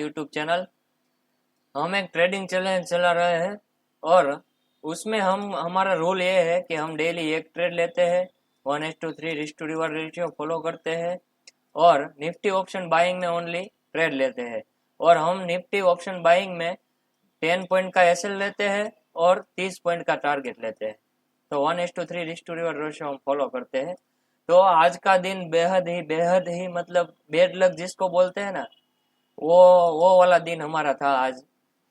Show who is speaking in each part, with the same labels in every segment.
Speaker 1: YouTube channel. हम एक trading challenge चला रहे हैं और उसमें हम हमारा रूल ये है कि हम डेली एक ट्रेड लेते हैं, 1:3 risk to reward ratio follow करते हैं और निफ्टी ऑप्शन बाइंग में ओनली ट्रेड लेते हैं। और हम निफ्टी ऑप्शन बाइंग में 10 पॉइंट का एसएल लेते हैं और 30 पॉइंट का टारगेट लेते हैं। तो 1:3 रिस्क टू रिवॉर्ड रेशियो हम फॉलो करते हैं। तो आज का दिन बेहद ही मतलब बेड लक जिसको बोलते हैं ना, वो वो वाला दिन हमारा था आज।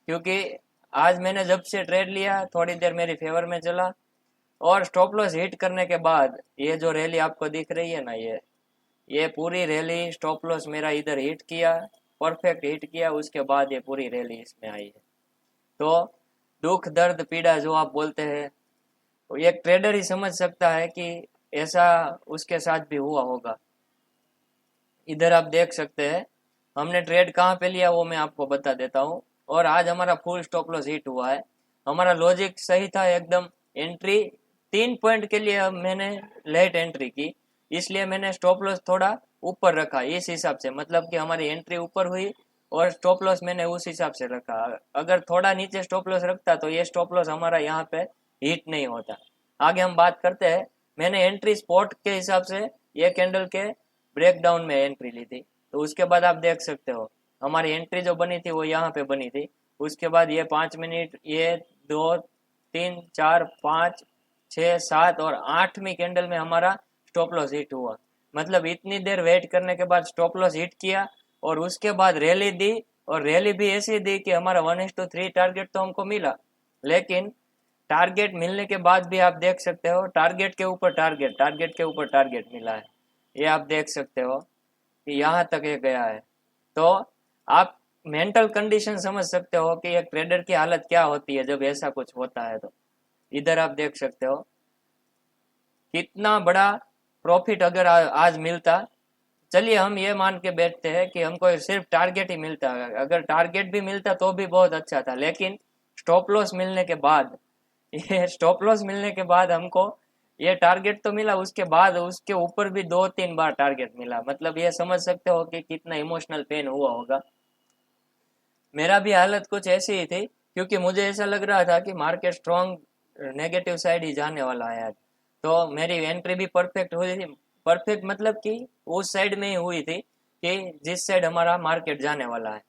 Speaker 1: क्योंकि आज मैंने जब से ट्रेड लिया थोड़ी देर मेरी फेवर में चला और स्टॉप लॉस हिट करने के बाद ये जो रैली आपको दिख रही है ना, ये पूरी रैली स्टॉप लॉस मेरा इधर हिट किया, परफेक्ट हिट किया, उसके बाद ये पूरी रैली इसमें आई है। तो दुख दर्द पीड़ा जो आप बोलते हैं, तो एक ट्रेडर ही समझ सकता है कि ऐसा उसके साथ भी हुआ होगा। इधर आप देख सकते हैं हमने ट्रेड कहाँ पे लिया वो मैं आपको बता देता हूँ। और आज हमारा फुल स्टॉप लॉस हिट हुआ है। हमारा लॉजिक सही था एकदम। एंट्री 3 पॉइंट के लिए मैंने लेट एंट्री की, इसलिए मैंने स्टॉप लॉस थोड़ा ऊपर रखा इस हिसाब से, मतलब कि हमारी एंट्री ऊपर हुई और स्टॉप लॉस मैंने उस हिसाब से रखा। अगर थोड़ा नीचे स्टॉप लॉस रखता तो ये स्टॉप लॉस हमारा यहाँ पे हिट नहीं होता। आगे हम बात करते हैं। मैंने एंट्री स्पॉट के हिसाब से ये कैंडल के ब्रेकडाउन में एंट्री ली थी। तो उसके बाद आप देख सकते हो हमारी एंट्री जो बनी थी वो यहाँ पे बनी थी। उसके बाद ये 5 मिनट, ये 2 3 4 5 6 7 और 8वीं कैंडल में हमारा स्टॉप लॉस हिट हुआ। मतलब इतनी देर वेट करने के बाद स्टॉप लॉस हिट किया और उसके बाद रैली दी। और रैली भी ऐसी दी कि हमारा 1:3 टारगेट तो हमको मिला, लेकिन टारगेट मिलने के बाद भी आप देख सकते हो टारगेट के ऊपर टारगेट, टारगेट के ऊपर टारगेट मिला है। ये आप देख सकते हो कि यहाँ तक ये गया है। तो आप मेंटल कंडीशन समझ सकते हो कि एक ट्रेडर की हालत क्या होती है जब ऐसा कुछ होता है। तो इधर आप देख सकते हो कितना बड़ा प्रॉफिट अगर आज मिलता। चलिए हम ये मान के बैठते हैं कि हमको सिर्फ टारगेट ही मिलता, अगर टारगेट भी मिलता तो भी बहुत अच्छा था, लेकिन स्टॉप लॉस मिलने के बाद ये स्टॉप लॉस मिलने के बाद हमको ये टारगेट तो मिला, उसके बाद उसके ऊपर भी 2-3 बार टारगेट मिला। मतलब ये समझ सकते हो कि कितना इमोशनल पेन हुआ होगा। मेरा भी हालत कुछ ऐसी ही थी, क्योंकि मुझे ऐसा लग रहा था कि मार्केट स्ट्रॉन्ग नेगेटिव साइड ही जाने वाला है आज। तो मेरी एंट्री भी परफेक्ट हुई थी। परफेक्ट मतलब कि उस साइड में ही हुई थी कि जिस साइड हमारा मार्केट जाने वाला है।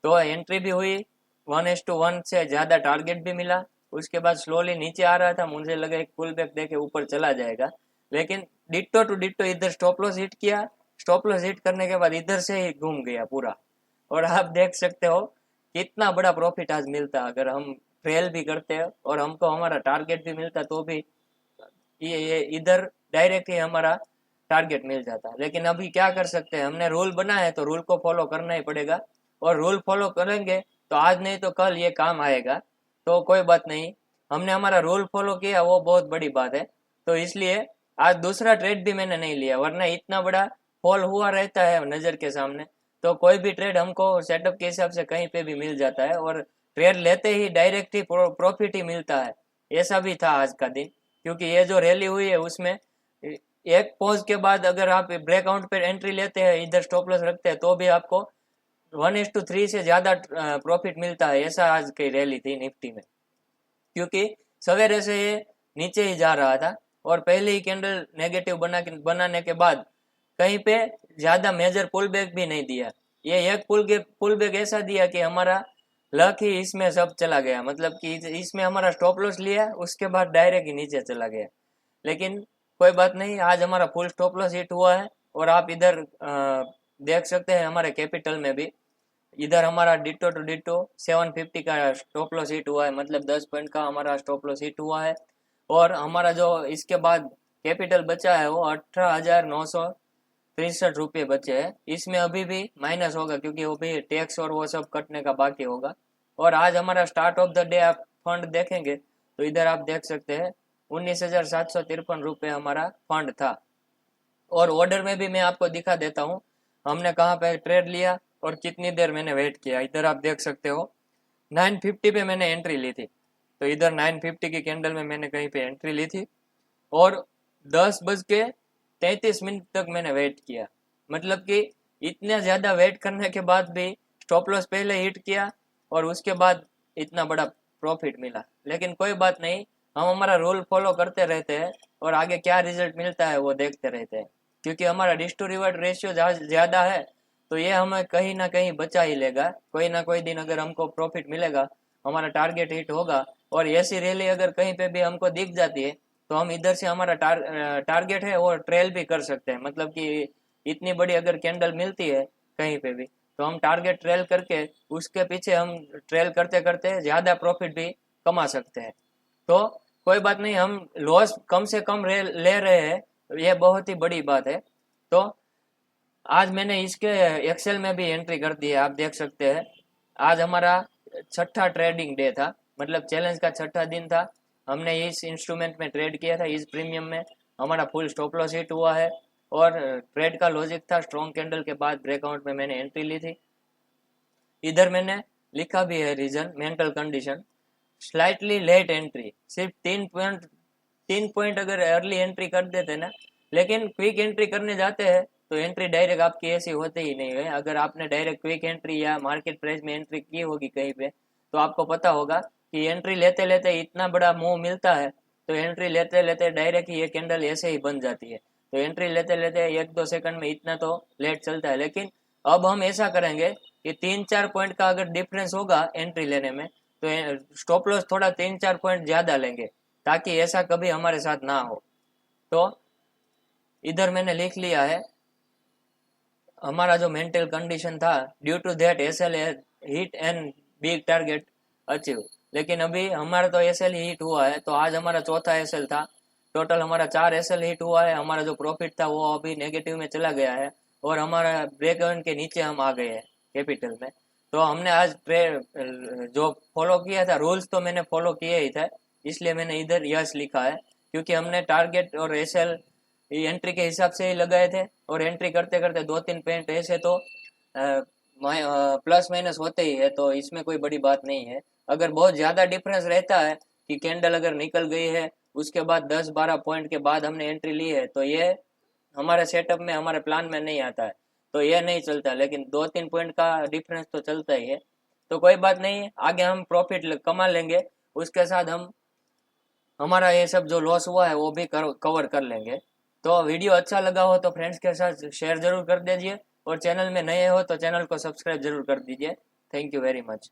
Speaker 1: तो एंट्री भी हुई, 1:1 से ज़्यादा टारगेट भी मिला। उसके बाद स्लोली नीचे आ रहा था, मुझे लगा एक पुल बैक देके ऊपर चला जाएगा, लेकिन डिट्टो टू डिट्टो इधर स्टॉप लॉस हिट किया। स्टॉप लॉस हिट करने के बाद इधर से ही घूम गया पूरा। और आप देख सकते हो कितना बड़ा प्रॉफिट आज मिलता अगर हम ट्रेल भी करते हैं और हमको हमारा टारगेट भी मिलता, तो भी ये इधर डायरेक्ट ही हमारा टारगेट मिल जाता। लेकिन अभी क्या कर सकते हैं, हमने रूल बना है तो रूल को फॉलो करना ही पड़ेगा। और रूल फॉलो करेंगे तो आज नहीं तो कल ये काम आएगा। तो कोई बात नहीं, हमने हमारा रूल फॉलो किया वो बहुत बड़ी बात है। तो इसलिए आज दूसरा ट्रेड भी मैंने नहीं लिया, वरना इतना बड़ा फॉल हुआ रहता है नज़र के सामने। तो कोई भी ट्रेड हमको सेटअप के हिसाब से कहीं पे भी मिल जाता है और ट्रेड लेते ही डायरेक्ट ही प्रॉफिट ही मिलता है। ऐसा भी था आज का दिन, क्योंकि ये जो रैली हुई है उसमें एक पॉज के बाद अगर आप ब्रेकआउट पे एंट्री लेते हैं, इधर स्टॉप लॉस रखते हैं, तो भी आपको 1:3 से ज्यादा प्रॉफिट मिलता है। ऐसा आज की रैली थी निफ्टी में, क्योंकि सवेरे से ये नीचे ही जा रहा था और पहले ही कैंडल नेगेटिव बनाने के बाद कहीं पे ज्यादा मेजर पुल बैक भी नहीं दिया। ये एक पुल बैक ऐसा दिया कि हमारा लक ही इसमें सब चला गया। मतलब कि इसमें हमारा स्टॉप लॉस लिया, उसके बाद डायरेक्ट ही नीचे चला गया। लेकिन कोई बात नहीं, आज हमारा फुल स्टॉप लॉस हिट हुआ है। और आप इधर देख सकते हैं हमारे कैपिटल में भी इधर हमारा डिटो टू डिटो 750 का स्टॉप लॉस हिट हुआ है, मतलब 10 पॉइंट का हमारा स्टॉप लॉस हिट हुआ है। और हमारा जो इसके बाद कैपिटल बचा है वो 18,963 रुपये बचे हैं। इसमें अभी भी माइनस होगा क्योंकि वो भी टैक्स और वो सब कटने का बाकी होगा। और आज हमारा स्टार्ट ऑफ द डे आप फंड देखेंगे तो इधर आप देख सकते हैं 19,753 रुपये हमारा फंड था। और ऑर्डर में भी मैं आपको दिखा देता हूँ हमने कहाँ पे ट्रेड लिया और कितनी देर मैंने वेट किया। इधर आप देख सकते हो 950 पे मैंने एंट्री ली थी। तो इधर 950 की कैंडल में मैंने कहीं पे एंट्री ली थी और 10:33 तक मैंने वेट किया। मतलब कि इतना ज़्यादा वेट करने के बाद भी स्टॉप लॉस पहले हिट किया और उसके बाद इतना बड़ा प्रॉफिट मिला। लेकिन कोई बात नहीं, हम हमारा रूल फॉलो करते रहते हैं और आगे क्या रिजल्ट मिलता है वो देखते रहते हैं। क्योंकि हमारा रिस्क टू रिवॉर्ड रेशियो ज़्यादा है तो ये हमें कहीं ना कहीं बचा ही लेगा। कोई ना कोई दिन अगर हमको प्रॉफिट मिलेगा, हमारा टारगेट हिट होगा और ऐसी रैली अगर कहीं पे भी हमको दिख जाती है तो हम इधर से हमारा टारगेट है वो ट्रेल भी कर सकते हैं। मतलब कि इतनी बड़ी अगर कैंडल मिलती है कहीं पे भी तो हम टारगेट ट्रेल करके उसके पीछे हम ट्रेल करते करते ज़्यादा प्रॉफिट भी कमा सकते हैं। तो कोई बात नहीं, हम लॉस कम से कम ले रहे हैं, ये बहुत ही बड़ी बात है। तो आज मैंने इसके एक्सेल में भी एंट्री कर दी है, आप देख सकते हैं। आज हमारा छठा ट्रेडिंग डे था, मतलब चैलेंज का छठा दिन था। हमने इस इंस्ट्रूमेंट में ट्रेड किया था, इस प्रीमियम में हमारा फुल स्टॉप लॉस हिट हुआ है और ट्रेड का लॉजिक था स्ट्रॉन्ग कैंडल के बाद ब्रेकआउट में मैंने एंट्री ली थी। इधर मैंने लिखा भी है reason, mental condition, slightly late entry. सिर्फ 3 पॉइंट अगर अर्ली एंट्री कर देते ना, लेकिन क्विक एंट्री करने जाते हैं तो एंट्री डायरेक्ट आपकी ऐसी होती ही नहीं है। अगर आपने डायरेक्ट क्विक एंट्री या मार्केट प्राइस में एंट्री की होगी कहीं पे तो आपको पता होगा कि एंट्री लेते लेते इतना बड़ा मूव मिलता है तो एंट्री लेते लेते डायरेक्ट ये कैंडल ऐसे ही बन जाती है। तो एंट्री लेते लेते 1-2 सेकंड में इतना तो लेट चलता है। लेकिन अब हम ऐसा करेंगे कि 3-4 पॉइंट का अगर डिफरेंस होगा एंट्री लेने में तो स्टॉप लॉस थोड़ा 3-4 पॉइंट ज़्यादा लेंगे ताकि ऐसा कभी हमारे साथ ना हो। तो इधर मैंने लिख लिया है हमारा जो मेंटल कंडीशन था, due to that SL hit and big target achieve. लेकिन अभी हमारा तो एसएल हिट हुआ है, तो आज हमारा चौथा एसएल था। टोटल हमारा 4 एसएल हिट हुआ है। हमारा जो प्रॉफिट था वो अभी नेगेटिव में चला गया है और हमारा ब्रेक इवन के नीचे हम आ गए हैं कैपिटल में। तो हमने आज जो फॉलो किया था रूल्स तो मैंने फॉलो किए ही थे, इसलिए मैंने इधर यस लिखा है। क्योंकि हमने टारगेट और एसएल एंट्री के हिसाब से ही लगाए थे और एंट्री करते करते 2-3 पॉइंट ऐसे तो प्लस माइनस होते ही है, तो इसमें कोई बड़ी बात नहीं है। अगर बहुत ज़्यादा डिफरेंस रहता है कि कैंडल अगर निकल गई है उसके बाद 10-12 पॉइंट के बाद हमने एंट्री ली है तो ये हमारे सेटअप में हमारे प्लान में नहीं आता है, तो ये नहीं चलता। लेकिन 2-3 पॉइंट का डिफरेंस तो चलता ही है। तो कोई बात नहीं, आगे हम प्रॉफिट कमा लेंगे, उसके साथ हम हमारा ये सब जो लॉस हुआ है वो भी कवर कर लेंगे। तो वीडियो अच्छा लगा हो तो फ्रेंड्स के साथ शेयर जरूर कर दीजिए और चैनल में नए हो तो चैनल को सब्सक्राइब जरूर कर दीजिए। Thank you very much.